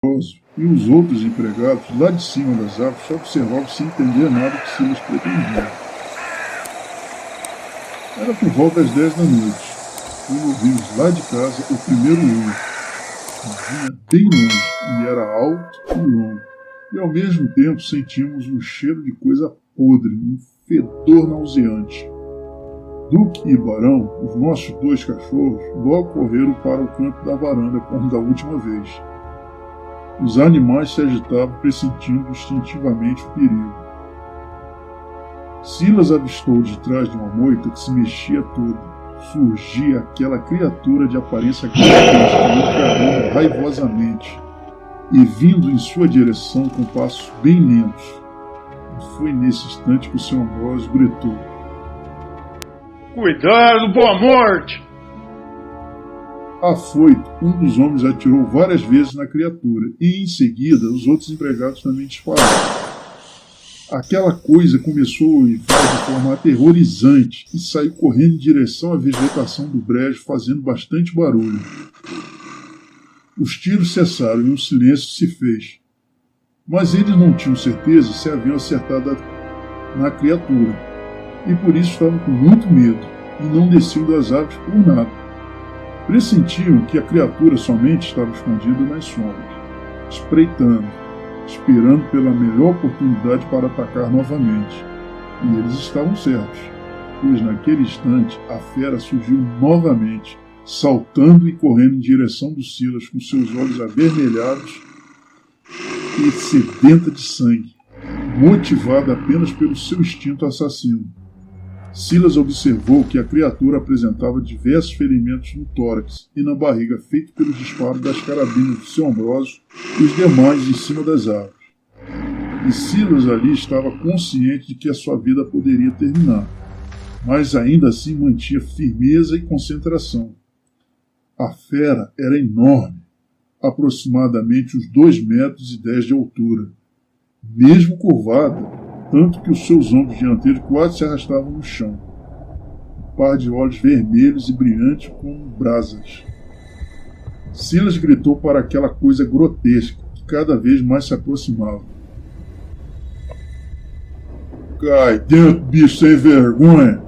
e os outros empregados lá de cima das árvores só observavam sem entender nada que Silas pretendia. Era por volta das 10 da noite, quando ouvimos lá de casa o primeiro urro, que vinha bem longe e era alto e longo, e ao mesmo tempo sentimos um cheiro de coisa podre, um fedor nauseante. Duque e Barão, os nossos dois cachorros, logo correram para o canto da varanda como da última vez. Os animais se agitavam, pressentindo instintivamente o perigo. Silas avistou de trás de uma moita que se mexia toda. Surgia aquela criatura de aparência grotesca, encarando raivosamente, e vindo em sua direção com passos bem lentos. E foi nesse instante que o Sr. Ambrosio gritou: "Cuidado, boa morte!" Afoito, um dos homens atirou várias vezes na criatura, e em seguida os outros empregados também dispararam. Aquela coisa começou a uivar de forma aterrorizante e saiu correndo em direção à vegetação do brejo, fazendo bastante barulho. Os tiros cessaram e um silêncio se fez. Mas eles não tinham certeza se haviam acertado na criatura, e por isso estavam com muito medo, e não desciam das árvores por nada. Pressentiam que a criatura somente estava escondida nas sombras, espreitando, esperando pela melhor oportunidade para atacar novamente. E eles estavam certos, pois naquele instante a fera surgiu novamente, saltando e correndo em direção do Silas com seus olhos avermelhados e sedenta de sangue, motivada apenas pelo seu instinto assassino. Silas observou que a criatura apresentava diversos ferimentos no tórax e na barriga, feitos pelos disparos das carabinas do Sr. Ambrosio e os demais em cima das árvores. E Silas ali estava consciente de que a sua vida poderia terminar, mas ainda assim mantinha firmeza e concentração. A fera era enorme, aproximadamente uns 2,10 metros de altura, mesmo curvada, tanto que os seus ombros dianteiros quase se arrastavam no chão. Um par de olhos vermelhos e brilhantes como brasas. Silas gritou para aquela coisa grotesca, que cada vez mais se aproximava: "Cai dentro, bicho sem vergonha!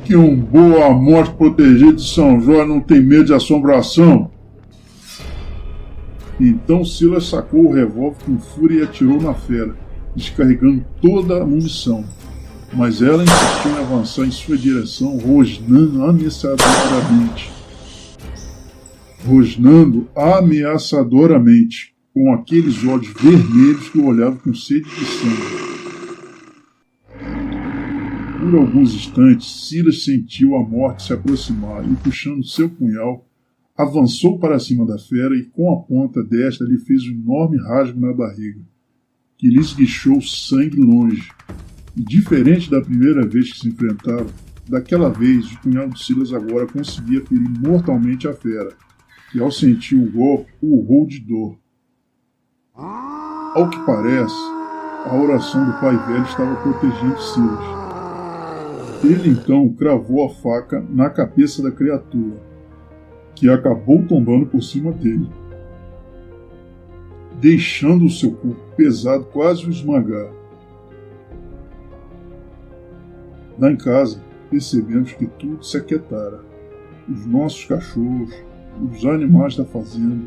Que um boa morte protegido de São Jorge não tem medo de assombração!" Então Silas sacou o revólver com fúria e atirou na fera, descarregando toda a munição, mas ela insistiu em avançar em sua direção, rosnando ameaçadoramente, com aqueles olhos vermelhos que o olhavam com sede de sangue. Por alguns instantes, Silas sentiu a morte se aproximar e, puxando seu punhal, avançou para cima da fera e, com a ponta desta, lhe fez um enorme rasgo na barriga, que lhe esguichou sangue longe. E diferente da primeira vez que se enfrentaram, daquela vez o punhal de Silas agora conseguia ferir mortalmente a fera, que ao sentir o golpe urrou de dor. Ao que parece, a oração do pai velho estava protegendo Silas. Ele então cravou a faca na cabeça da criatura, que acabou tombando por cima dele, deixando o seu corpo pesado quase o esmagar. Lá em casa, percebemos que tudo se aquietara. Os nossos cachorros, os animais da fazenda,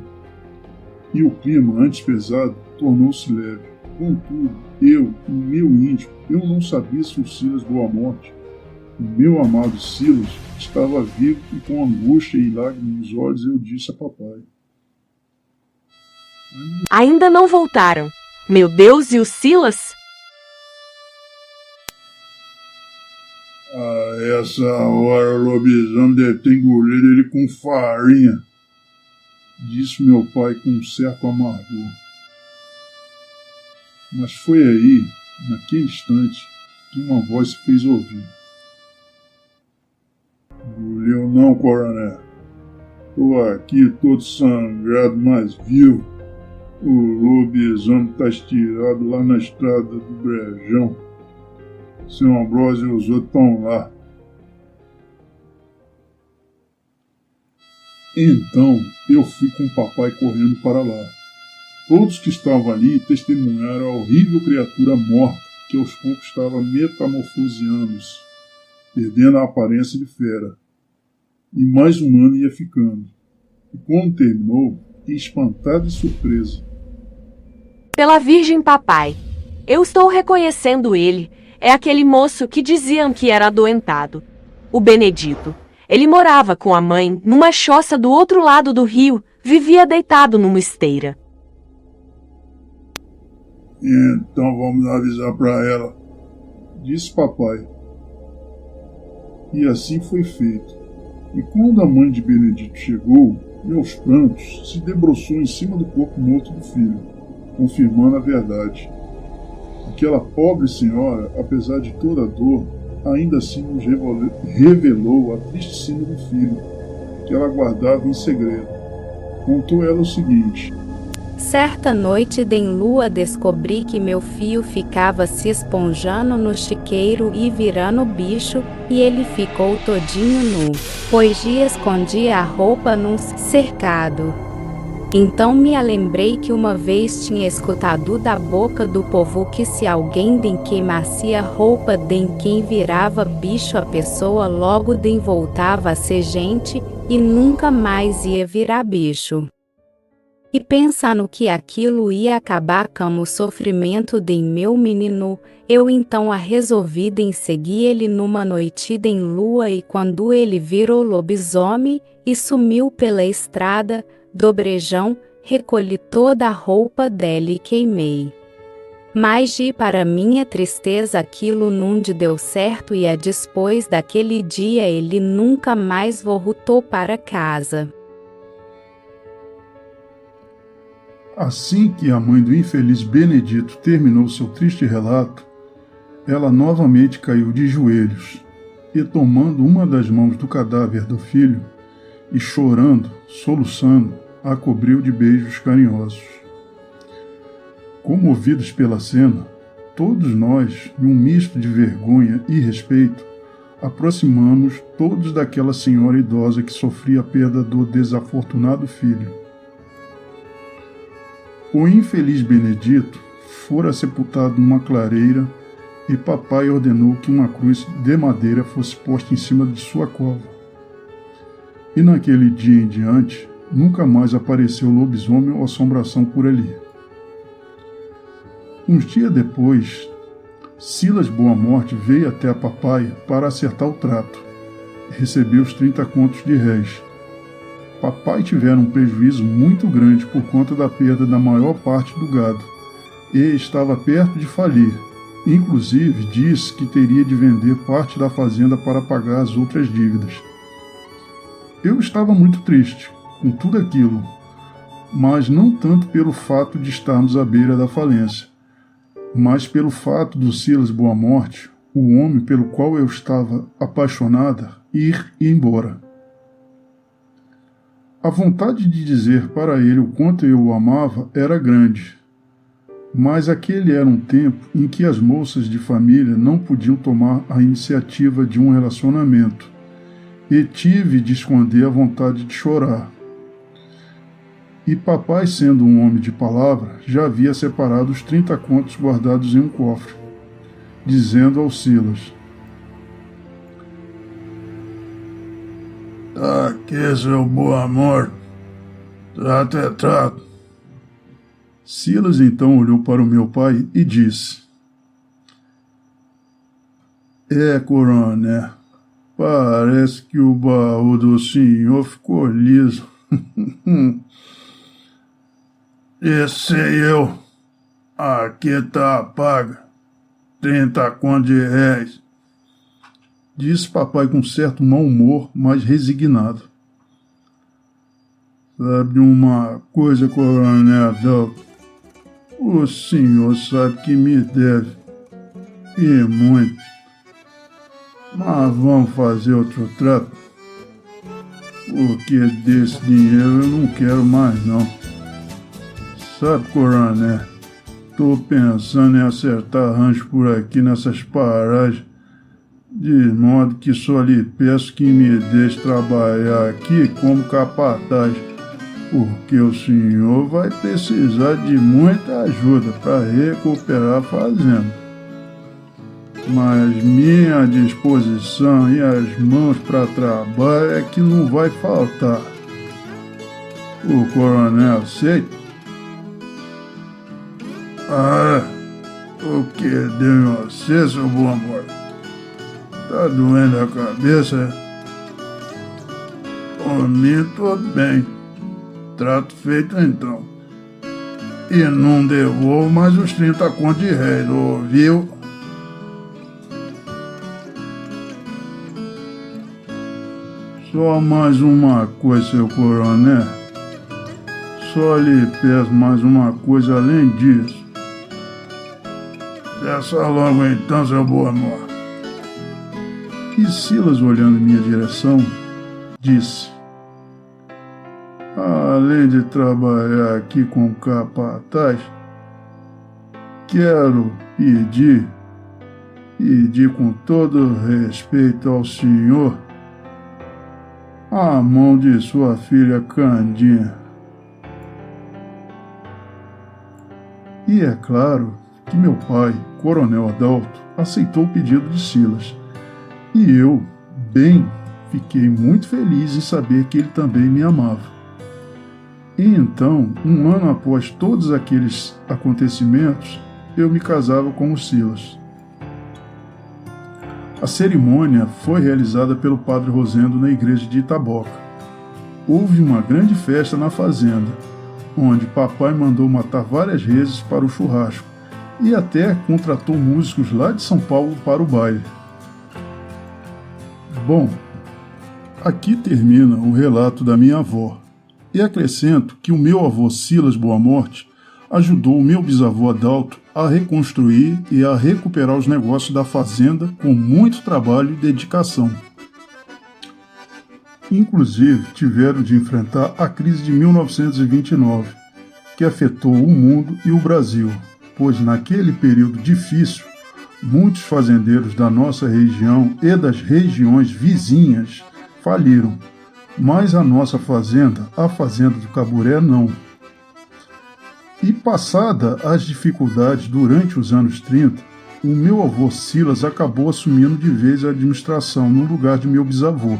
e o clima, antes pesado, tornou-se leve. Contudo, eu, no meu íntimo, eu não sabia se o Silas Boa Morte, o meu amado Silas, estava vivo, e com angústia e lágrimas nos olhos eu disse a papai: "Ainda não voltaram. Meu Deus, e o Silas?" "A essa hora o lobisomem deve ter engolido ele com farinha", disse meu pai com um certo amargor. Mas foi aí, naquele instante, que uma voz se fez ouvir: "Engoliu não, coronel. Estou aqui todo sangrado, mas vivo. O lobisomem está estirado lá na estrada do Brejão. Sr. Ambrosio e os outros estão lá." Então eu fui com o papai correndo para lá. Todos que estavam ali testemunharam a horrível criatura morta que aos poucos estava metamorfoseando-se, perdendo a aparência de fera, e mais humano ia ficando. E quando terminou, espantado e surpreso. Pela Virgem Papai, eu estou reconhecendo ele. É aquele moço que diziam que era adoentado. O Benedito. Ele morava com a mãe numa choça do outro lado do rio, vivia deitado numa esteira. Então vamos avisar para ela, disse papai. E assim foi feito. E quando a mãe de Benedito chegou, e aos prantos, se debruçou em cima do corpo morto do filho, confirmando a verdade. Aquela pobre senhora, apesar de toda a dor, ainda assim nos revelou a triste sina do filho, que ela guardava em segredo. Contou ela o seguinte: certa noite de lua descobri que meu fio ficava se esponjando no chiqueiro e virando bicho, e ele ficou todinho nu, pois escondia a roupa num cercado. Então me lembrei que uma vez tinha escutado da boca do povo que se alguém dem queimasse a roupa dem quem virava bicho, a pessoa logo dem voltava a ser gente e nunca mais ia virar bicho. E pensando que aquilo ia acabar com o sofrimento de meu menino, eu então a resolvi de seguir ele numa noite de lua, e quando ele virou lobisomem e sumiu pela estrada do brejão, recolhi toda a roupa dele e queimei. Mas para minha tristeza aquilo não deu certo, e depois daquele dia ele nunca mais voltou para casa. Assim que a mãe do infeliz Benedito terminou seu triste relato, ela novamente caiu de joelhos e, tomando uma das mãos do cadáver do filho, e chorando, soluçando, a cobriu de beijos carinhosos. Comovidos pela cena, todos nós, num misto de vergonha e respeito, aproximamos todos daquela senhora idosa que sofria a perda do desafortunado filho. O infeliz Benedito fora sepultado numa clareira, e papai ordenou que uma cruz de madeira fosse posta em cima de sua cova. E naquele dia em diante, nunca mais apareceu lobisomem ou assombração por ali. Uns dias depois, Silas Boa Morte veio até a papai para acertar o trato e recebeu os 30 contos de réis. Papai tivera um prejuízo muito grande por conta da perda da maior parte do gado e estava perto de falir. Inclusive, disse que teria de vender parte da fazenda para pagar as outras dívidas. Eu estava muito triste com tudo aquilo, mas não tanto pelo fato de estarmos à beira da falência, mas pelo fato do Silas Boa Morte, o homem pelo qual eu estava apaixonada, ir embora. A vontade de dizer para ele o quanto eu o amava era grande, mas aquele era um tempo em que as moças de família não podiam tomar a iniciativa de um relacionamento, e tive de esconder a vontade de chorar. E papai, sendo um homem de palavra, já havia separado os 30 contos guardados em um cofre, dizendo ao Silas: aqui, seu Boa Morte, trato é trato. Silas então olhou para o meu pai e disse: coronel, parece que o baú do senhor ficou liso. Esse eu. Aqui tá paga. 30 contos de réis. Disse papai com certo mau humor, mas resignado. Sabe uma coisa, coronel Adolfo? O senhor sabe que me deve. E muito. Mas vamos fazer outro trato? Porque desse dinheiro eu não quero mais não. Sabe, coronel, tô pensando em acertar rancho por aqui nessas paragens, de modo que só lhe peço que me deixe trabalhar aqui como capataz, porque o senhor vai precisar de muita ajuda para recuperar a fazenda. Mas minha disposição e as mãos para trabalho é que não vai faltar. O coronel aceita? O que deu em você, seu bom amor? Tá doendo a cabeça? Por mim, tudo bem. Trato feito então. E não devolvo mais os 30 contos de réis, ouviu? Só mais uma coisa, seu coronel. Só lhe peço mais uma coisa além disso. Peça logo então, seu bom amor. E Silas, olhando em minha direção, disse: além de trabalhar aqui com capataz, quero pedir com todo respeito ao senhor a mão de sua filha Candinha. E é claro que meu pai, Coronel Adalto, aceitou o pedido de Silas. E eu, fiquei muito feliz em saber que ele também me amava. E então, um ano após todos aqueles acontecimentos, eu me casava com o Silas. A cerimônia foi realizada pelo padre Rosendo na igreja de Itaboca. Houve uma grande festa na fazenda, onde papai mandou matar várias reses para o churrasco e até contratou músicos lá de São Paulo para o baile. Bom, aqui termina o relato da minha avó, e acrescento que o meu avô Silas Boamorte ajudou o meu bisavô Adalto a reconstruir e a recuperar os negócios da fazenda com muito trabalho e dedicação. Inclusive, tiveram de enfrentar a crise de 1929, que afetou o mundo e o Brasil, pois naquele período difícil, muitos fazendeiros da nossa região e das regiões vizinhas faliram, mas a nossa fazenda, a Fazenda do Caburé, não. E passada as dificuldades durante os anos 30, o meu avô Silas acabou assumindo de vez a administração no lugar de meu bisavô,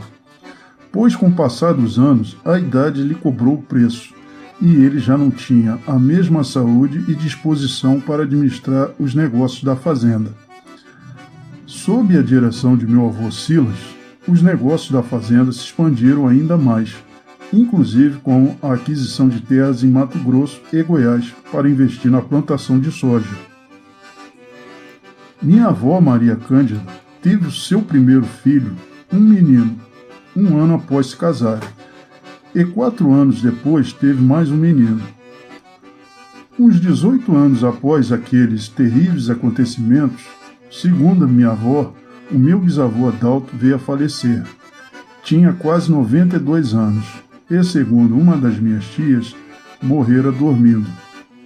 pois com o passar dos anos a idade lhe cobrou o preço e ele já não tinha a mesma saúde e disposição para administrar os negócios da fazenda. Sob a direção de meu avô Silas, os negócios da fazenda se expandiram ainda mais, inclusive com a aquisição de terras em Mato Grosso e Goiás para investir na plantação de soja. Minha avó Maria Cândida teve o seu primeiro filho, um menino, um ano após se casar, e 4 anos depois teve mais um menino. Uns 18 anos após aqueles terríveis acontecimentos, segundo a minha avó, o meu bisavô Adalto veio a falecer. Tinha quase 92 anos e, segundo uma das minhas tias, morrera dormindo,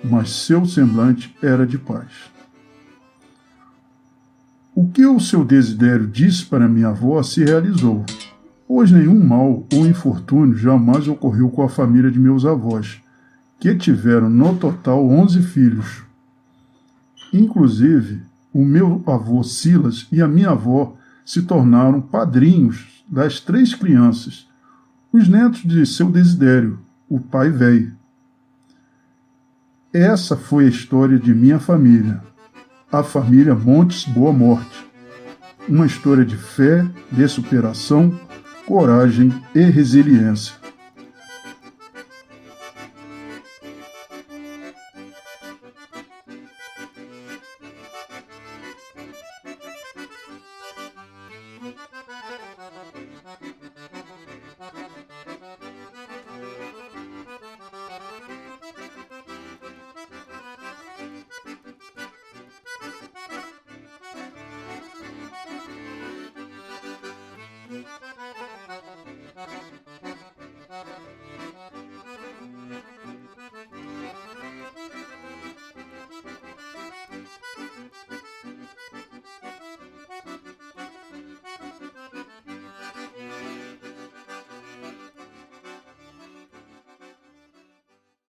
mas seu semblante era de paz. O que o seu Desidério disse para minha avó se realizou, pois nenhum mal ou infortúnio jamais ocorreu com a família de meus avós, que tiveram no total 11 filhos. Inclusive, o meu avô Silas e a minha avó se tornaram padrinhos das 3 crianças, os netos de seu Desidério, o pai velho. Essa foi a história de minha família, a família Montes Boa Morte. Uma história de fé, de superação, coragem e resiliência.